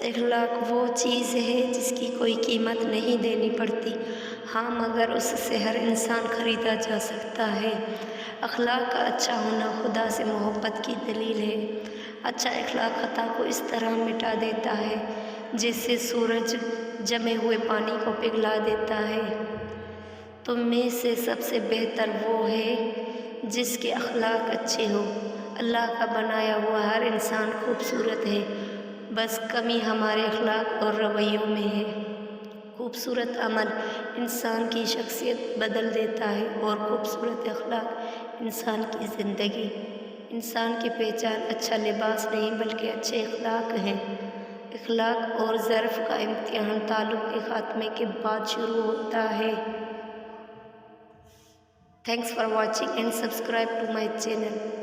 اخلاق وہ چیز ہے جس کی کوئی قیمت نہیں دینی پڑتی، ہاں مگر اس سے ہر انسان خریدا جا سکتا ہے۔ اخلاق کا اچھا ہونا خدا سے محبت کی دلیل ہے۔ اچھا اخلاق خطا کو اس طرح مٹا دیتا ہے جیسے سورج جمے ہوئے پانی کو پگھلا دیتا ہے۔ تم میں سے سب سے بہتر وہ ہے جس کے اخلاق اچھے ہو۔ اللہ کا بنایا ہوا ہر انسان خوبصورت ہے، بس کمی ہمارے اخلاق اور رویوں میں ہے۔ خوبصورت عمل انسان کی شخصیت بدل دیتا ہے اور خوبصورت اخلاق انسان کی زندگی۔ انسان کی پہچان اچھا لباس نہیں بلکہ اچھے اخلاق ہیں۔ اخلاق اور ظرف کا امتحان تعلق کے خاتمے کے بعد شروع ہوتا ہے۔ Thanks for watching and subscribe to my channel.